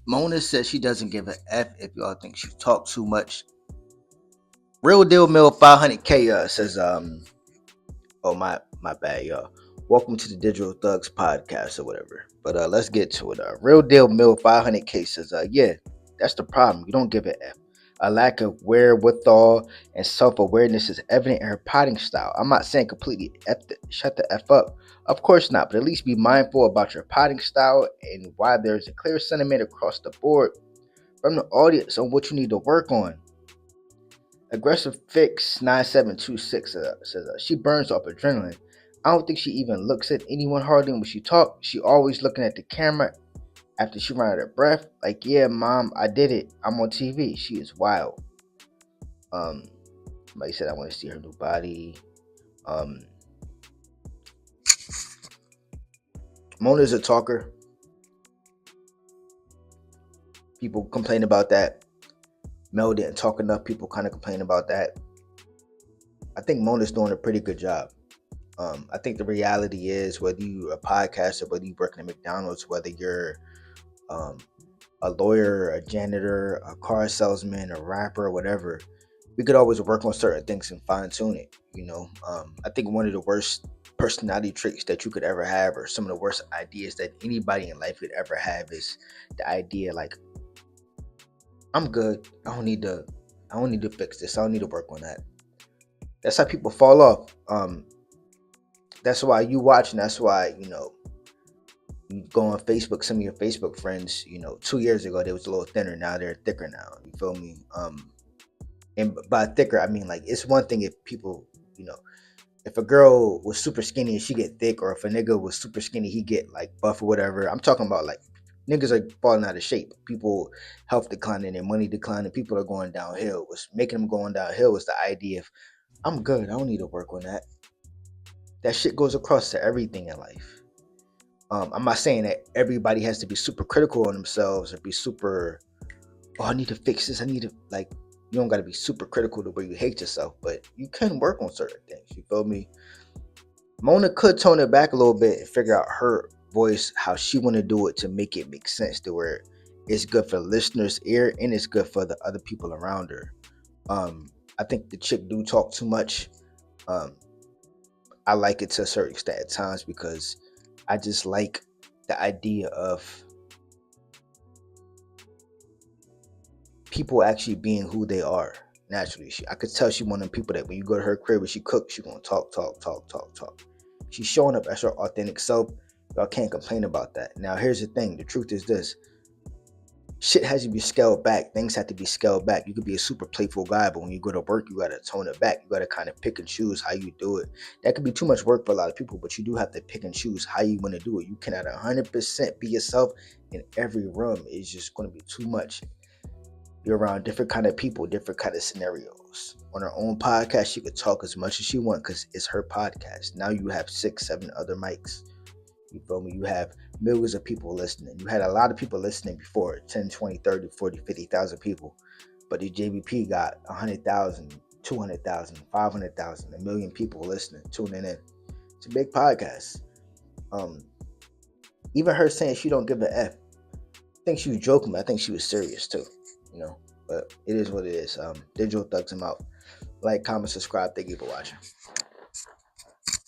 Mona says she doesn't give a F if y'all think she talk too much. Real deal mill 500K says oh my bad y'all. Welcome to the Digital Thugs podcast or whatever. But let's get to it. Real deal mill 500K says yeah, that's the problem. You don't give a F. A lack of wherewithal and self-awareness is evident in her potting style. I'm not saying completely shut the F up. Of course not, but at least be mindful about your potting style and why there's a clear sentiment across the board from the audience on what you need to work on. Aggressive Fix 9726 says she burns off adrenaline. I don't think she even looks at anyone hardly when she talks. She always looking at the camera after she run out of breath. Like, yeah, mom, I did it. I'm on TV. She is wild. Somebody said I want to see her new body. Mona's a talker. People complain about that. Mel didn't talk enough. People kind of complain about that. I think Mona's doing a pretty good job. I think the reality is, whether you're a podcaster, whether you work at McDonald's, whether you're a lawyer, a janitor, a car salesman, a rapper, whatever, we could always work on certain things and fine tune it. I think one of the worst personality traits that you could ever have, or some of the worst ideas that anybody in life could ever have, is the idea like, I'm good. I don't need to fix this. I don't need to work on that. That's how people fall off. That's why you watch, and that's why, you go on Facebook, some of your Facebook friends, 2 years ago, they was a little thinner. Now they're thicker now. You feel me? And by thicker, I mean, like, it's one thing if people, if a girl was super skinny and she get thick, or if a nigga was super skinny, he get like buff or whatever. I'm talking about like niggas are falling out of shape. People health declining, their money declining. People are going downhill. What's making them going downhill was the idea of, I'm good. I don't need to work on that. That shit goes across to everything in life. I'm not saying that everybody has to be super critical on themselves or be super, I need to fix this. I need to, like, you don't got to be super critical to where you hate yourself, but you can work on certain things. You feel me? Mona could tone it back a little bit and figure out her voice, how she want to do it to make it make sense to where it's good for the listener's ear and it's good for the other people around her. I think the chick do talk too much. I like it to a certain extent at times because I just like the idea of people actually being who they are naturally. I could tell she one of them people that when you go to her crib and she cooks, she gonna talk. She's showing up as her authentic self. Y'all can't complain about that. Now, here's the thing. The truth is this. Shit has to be scaled back. Things have to be scaled back. You could be a super playful guy, but when you go to work, you got to tone it back. You got to kind of pick and choose how you do it. That could be too much work for a lot of people, but you do have to pick and choose how you want to do it. You cannot 100% be yourself in every room. It's just going to be too much. You're around different kind of people, different kind of scenarios. On her own podcast, she could talk as much as she wants because it's her podcast. Now you have 6, 7 other mics. You feel me? You have millions of people listening. You had a lot of people listening before, 10, 20, 30, 40, 50,000 people. But the JVP got 100,000, 200,000, 500,000, a million people listening, tuning in. It's a big podcast. Even her saying she don't give a F, I think she was joking, but I think she was serious too. But it is what it is. Digital Thugs, I'm out. Like, comment, subscribe. Thank you for watching.